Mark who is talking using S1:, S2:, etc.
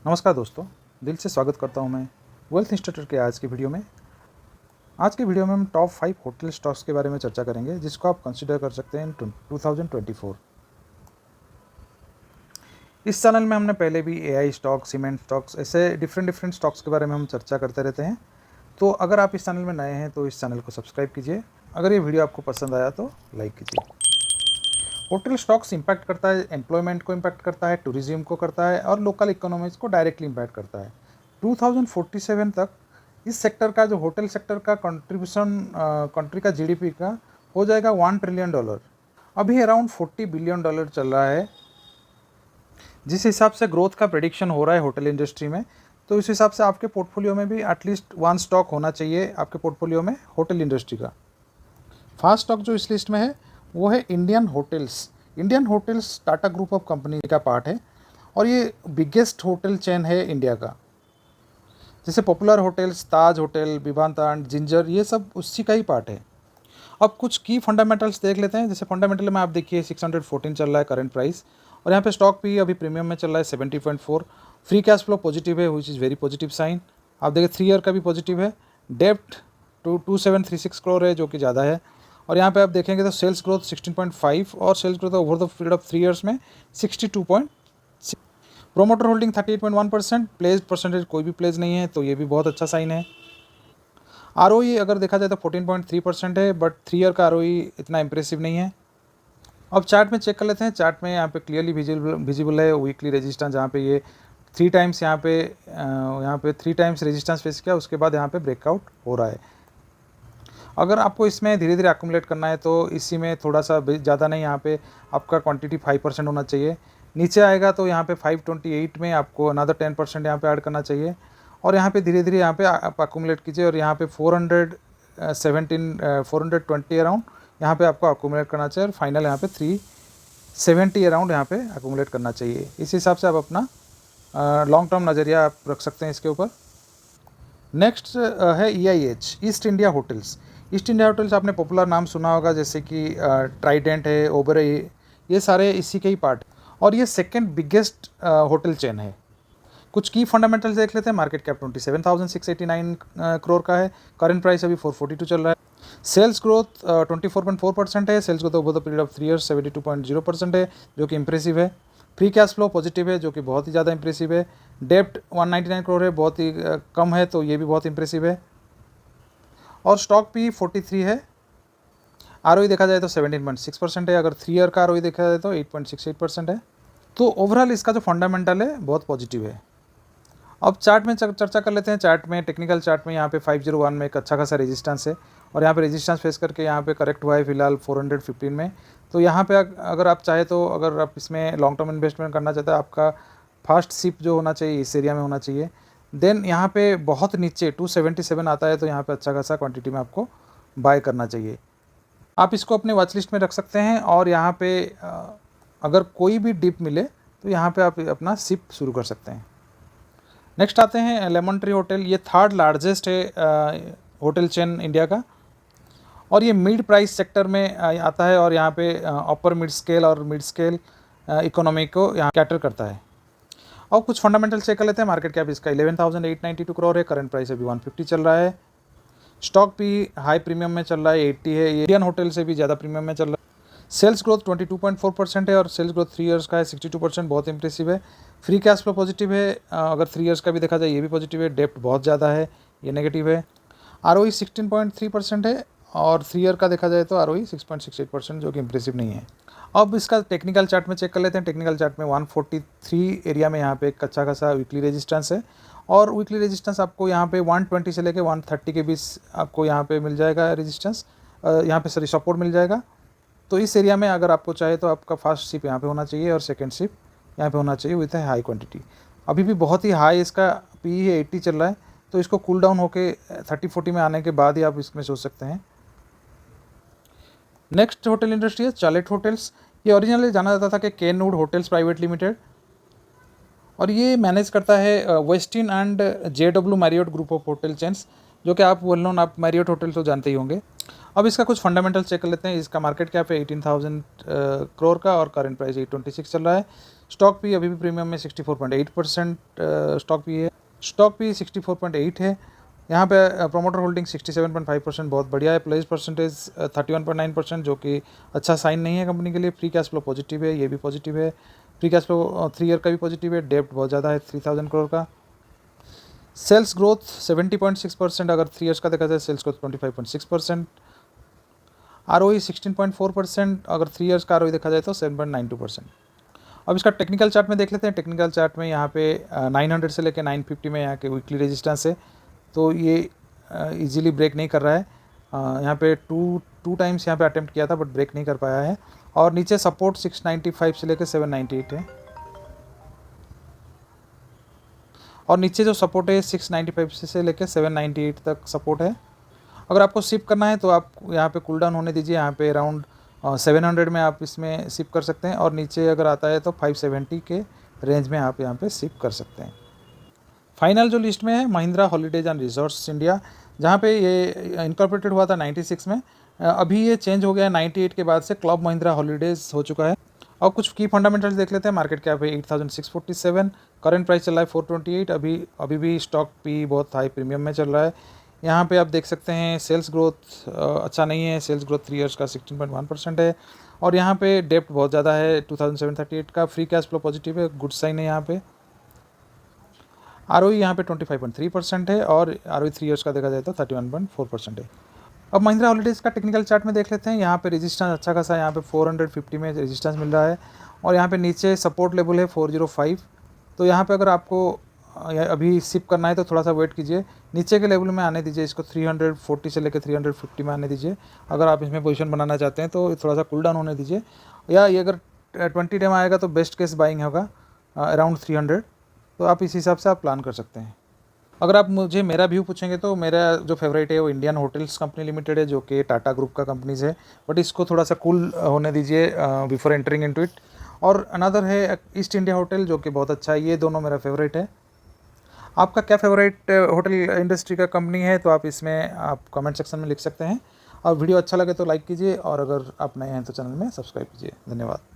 S1: नमस्कार दोस्तों, दिल से स्वागत करता हूं मैं वेल्थ इंस्टीट्यूट के आज की वीडियो में। आज की वीडियो में हम टॉप 5 होटल स्टॉक्स के बारे में चर्चा करेंगे जिसको आप कंसीडर कर सकते हैं इन 2024। इस चैनल में हमने पहले भी एआई स्टॉक, सीमेंट स्टॉक्स, ऐसे डिफरेंट स्टॉक्स के बारे में हम चर्चा करते रहते हैं। तो अगर आप इस चैनल में नए हैं तो इस चैनल को सब्सक्राइब कीजिए। अगर ये वीडियो आपको पसंद आया तो लाइक कीजिए। होटल स्टॉक्स इम्पैक्ट करता है, एम्प्लॉयमेंट को इम्पैक्ट करता है, टूरिज्म को करता है और लोकल इकोनॉमीज को डायरेक्टली इम्पैक्ट करता है। 2047 तक इस सेक्टर का, जो होटल सेक्टर का कंट्रीब्यूशन कंट्री का जीडीपी का हो जाएगा $1 ट्रिलियन। अभी अराउंड $40 बिलियन चल रहा है। जिस हिसाब से ग्रोथ का प्रेडिक्शन हो रहा है होटल इंडस्ट्री में, तो इस हिसाब से आपके पोर्टफोलियो में भी एटलीस्ट 1 स्टॉक होना चाहिए आपके पोर्टफोलियो में होटल इंडस्ट्री का। फर्स्ट स्टॉक जो इस लिस्ट में है वो है Indian hotels. Indian hotels Tata group of company का पार्ट है और ये बिगेस्ट होटल चेन है इंडिया का। जैसे पॉपुलर होटल्स, ताज होटल, विवांता, जिंजर, ये सब उसी का ही पार्ट है। अब कुछ की फंडामेंटल्स देख लेते हैं। जैसे फंडामेंटल में आप देखिए 614 चल रहा है करंट प्राइस और यहाँ पे स्टॉक भी अभी प्रीमियम में चल रहा है 70.4। फ्री कैश फ्लो पॉजिटिव है, which is very positive sign. आप देखिए 3 ईयर का भी पॉजिटिव है। डेप्ट 2736 करोड़ है जो कि ज़्यादा है। और यहाँ पे आप देखेंगे तो सेल्स ग्रोथ 16.5 और sales growth over the period of 3 years में 62.6। Promoter holding 38.1%। प्लेज परसेंटेज कोई भी प्लेज नहीं है, तो ये भी बहुत अच्छा साइन है। आरओई अगर देखा जाए तो 14.3% है, बट 3 ईयर का आरओई इतना इंप्रेसिव नहीं है। अब चार्ट में चेक कर लेते हैं। चार्ट में यहाँ पे क्लियरली विजिबल है वीकली रेजिस्टेंस, जहाँ पे ये 3 टाइम्स यहाँ पे 3 टाइम्स रेजिस्टेंस फेस किया, उसके बाद यहाँ पे ब्रेकआउट हो रहा है। अगर आपको इसमें धीरे धीरे अक्यूमुलेट करना है तो इसी में थोड़ा सा ज़्यादा नहीं, यहाँ पे आपका क्वांटिटी 5% होना चाहिए। नीचे आएगा तो यहाँ पे 528 में आपको अनदर 10% यहाँ पे ऐड करना चाहिए और यहाँ पे धीरे धीरे यहाँ पे आप अक्यूमुलेट कीजिए और यहाँ पे 420 अराउंड यहाँ पे आपको अक्यूमुलेट करना चाहिए और फाइनल यहाँ पे 370 अराउंड यहाँ पे अक्यूमुलेट करना चाहिए। इस हिसाब से आप अपना लॉन्ग टर्म नज़रिया आप रख सकते हैं इसके ऊपर। नेक्स्ट है EIH, east India hotels. East India hotels आपने पॉपुलर नाम सुना होगा, जैसे कि ट्राइडेंट है, ओबेरॉय, ये सारे इसी के ही पार्ट और ये सेकंड बिगेस्ट होटल चेन है। कुछ की फंडामेंटल्स देख लेते हैं। मार्केट कैप 27,689 करोड़ का है। करंट प्राइस अभी 442 चल रहा है। सेल्स ग्रोथ 24.4% है। Sales growth over the period of 3 years 72.0% है, जो कि इंप्रेसिव है। फ्री कैश फ्लो पॉजिटिव है, जो कि बहुत ही ज़्यादा इंप्रेसिव है। डेप्ट 199 करोड़ है, बहुत ही कम है, तो ये भी बहुत इंप्रेसिव है। और स्टॉक भी 43 है। आरओई देखा जाए तो 17.6% है। अगर 3 ईयर का आरओई देखा जाए तो 8.68% है। तो ओवरऑल इसका जो फंडामेंटल है बहुत पॉजिटिव है। अब चार्ट में चर्चा कर लेते हैं। चार्ट में, टेक्निकल चार्ट में यहाँ पे 501 में एक अच्छा खासा रेजिस्टेंस है और यहाँ पे रेजिस्टेंस फेस करके यहाँ पे करेक्ट हुआ है फिलहाल 415 में। तो यहाँ पे अगर आप चाहे तो, अगर आप इसमें लॉन्ग टर्म इन्वेस्टमेंट करना चाहते हैं, आपका फर्स्ट सिप जो होना चाहिए इस एरिया में होना चाहिए। देन यहाँ पे बहुत नीचे 277 आता है, तो यहाँ पे अच्छा खासा क्वांटिटी में आपको बाय करना चाहिए। आप इसको अपने वॉच लिस्ट में रख सकते हैं और यहाँ पे अगर कोई भी डिप मिले तो यहाँ पे आप अपना सिप शुरू कर सकते हैं। नेक्स्ट आते हैं लेमन ट्री होटल। ये 3rd लार्जेस्ट है होटल चेन इंडिया का और ये मिड प्राइस सेक्टर में आता है और यहाँ पे अपर मिड स्केल और मिड स्केल इकोनॉमी को यहाँ कैटर करता है। और कुछ फंडामेंटल चेक कर लेते हैं। मार्केट कैप इसका 11,892 करोड़ है। करंट प्राइस अभी 150 चल रहा है। स्टॉक भी हाई प्रीमियम में चल रहा है, 80 है। ये इंडियन होटल से भी ज़्यादा प्रीमियम में चल रहा है। सेल्स ग्रोथ 22.4% है और सेल्स ग्रोथ 3 ईयर्स का है 62%, बहुत इंप्रेसिव है। फ्री कैश फ्लो पॉजिटिव है, अगर 3 ईयर्स का भी देखा जाए ये भी पॉजिटिव है। डेप्ट बहुत ज़्यादा है, ये नेगेटिव है। आरओई 16.3% है और 3 ईयर का देखा जाए तो आरओई 6.68%, जो कि इंप्रेसिव नहीं है। अब इसका टेक्निकल चार्ट में चेक कर लेते हैं। टेक्निकल चार्ट में 143 एरिया में यहाँ पे एक अच्छा खासा वीकली रेजिस्टेंस है और वीकली रेजिस्टेंस आपको यहाँ पे 120 से लेकर 130 के बीच आपको यहाँ पे मिल जाएगा रेजिस्टेंस, यहाँ पे सपोर्ट मिल जाएगा। तो इस एरिया में अगर आपको चाहे तो आपका फर्स्ट सिप यहाँ पे होना चाहिए और सेकंड सिप यहाँ पे होना चाहिए विथ हाई क्वांटिटी। अभी भी बहुत ही हाई इसका पी है, 80 चल रहा है, तो इसको कूल डाउन होके 30-40 में आने के बाद ही आप इसमें सोच सकते हैं। नेक्स्ट होटल इंडस्ट्री है चार्लेट होटल्स। ये ओरिजिनली जाना जाता था कि केनवुड होटल्स प्राइवेट लिमिटेड और ये मैनेज करता है Westin and JW Marriott group of hotel chains, जो कि आप वेल नोन, आप मैरियट होटल तो जानते ही होंगे। अब इसका कुछ फंडामेंटल चेक कर लेते हैं। इसका मार्केट कैप है 18,000 करोड़ का और करंट प्राइस 826 चल रहा है। स्टॉक पी अभी भी प्रीमियम में 64.8% स्टॉक पी है। स्टॉक पी 64.8 है। यहाँ पे प्रोमोटर होल्डिंग 67.5% बहुत बढ़िया है। प्लेज परसेंटेज 31.9% जो कि अच्छा साइन नहीं है कंपनी के लिए। फ्री कैश फ्लो पॉजिटिव है, ये भी पॉजिटिव है। फ्री कैश फ्लो 3 ईयर का भी पॉजिटिव है। डेब्ट बहुत ज़्यादा है 3000 करोड़ का। सेल्स ग्रोथ 70.6%, अगर 3 ईयर्स का देखा जाए सेल्स ग्रोथ 25.6%। ROE 16.4%, अगर 3 ईयर्स का ROE देखा जाए तो 7.92%। अब इसका टेक्निकल चार्ट में देख लेते हैं। टेक्निकल चार्ट में यहाँ पे 900 से लेकर 950 में यहाँ के वीकली रेजिस्टेंस है, तो ये इजीली ब्रेक नहीं कर रहा है। यहाँ पे टू टाइम्स यहाँ पे अटेम्प्ट किया था बट ब्रेक नहीं कर पाया है। और नीचे सपोर्ट 695 से लेकर 798 है, और नीचे जो सपोर्ट है 695 से लेकर 798 तक सपोर्ट है। अगर आपको सिप करना है तो आप यहाँ पे कूल डाउन होने दीजिए। यहाँ पे अराउंड 700 में आप इसमें सिप कर सकते हैं, और नीचे अगर आता है तो 570 के रेंज में आप यहाँ पे सिप कर सकते हैं। फाइनल जो लिस्ट में है Mahindra holidays and resorts India, जहाँ पे ये इनकॉर्पोरेटेड हुआ था 96 में, अभी ये चेंज हो गया 98 के बाद से क्लब महिंद्रा हॉलीडेज हो चुका है। और कुछ की फंडामेंटल्स देख लेते हैं। मार्केट कैप है 8647, करंट प्राइस चल रहा है 428। अभी भी स्टॉक पी बहुत हाई प्रीमियम में चल रहा है। यहाँ पे आप देख सकते हैं सेल्स ग्रोथ अच्छा नहीं है। सेल्स ग्रोथ 3 ईयर्स का 16.1% है, और यहाँ पे डेप्ट बहुत ज़्यादा है 2738 का। फ्री कैश फ्लो पॉजिटिव है, गुड साइन है। यहाँ पे ROE यहाँ पे 25.3% है, और ROE 3 ईयर्स का देखा जाए तो 31.4% है। अब महिंद्रा हॉलीडेज़ का टेक्निकल चार्ट में देख लेते हैं। यहाँ पे रेजिस्टेंस अच्छा खासा है, यहाँ पे 450 में रेजिस्टेंस मिल रहा है, और यहाँ पे नीचे सपोर्ट लेवल है 405। तो यहाँ पे अगर आपको अभी सिप करना है तो थोड़ा सा वेट कीजिए, नीचे के लेवल में आने दीजिए इसको। 340 से लेकर 350 में आने दीजिए। अगर आप इसमें पोजीशन बनाना चाहते हैं तो थोड़ा सा कूल डाउन होने दीजिए, या ये अगर 20 डे में आएगा तो बेस्ट केस बाइंग होगा अराउंड 300। तो आप इस हिसाब से आप प्लान कर सकते हैं। अगर आप मुझे मेरा व्यू पूछेंगे तो मेरा जो फेवरेट है वो इंडियन होटल्स कंपनी लिमिटेड है, जो कि टाटा ग्रुप का कंपनीज है, बट इसको थोड़ा सा कूल होने दीजिए बिफोर एंटरिंग इनटू इट। और अनदर है ईस्ट इंडिया होटल, जो कि बहुत अच्छा है। ये दोनों मेरा फेवरेट है। आपका क्या फेवरेट होटल इंडस्ट्री का कंपनी है, तो आप इसमें आप कमेंट सेक्शन में लिख सकते हैं। और वीडियो अच्छा लगे तो लाइक कीजिए, और अगर आप नए हैं तो चैनल में सब्सक्राइब कीजिए। धन्यवाद।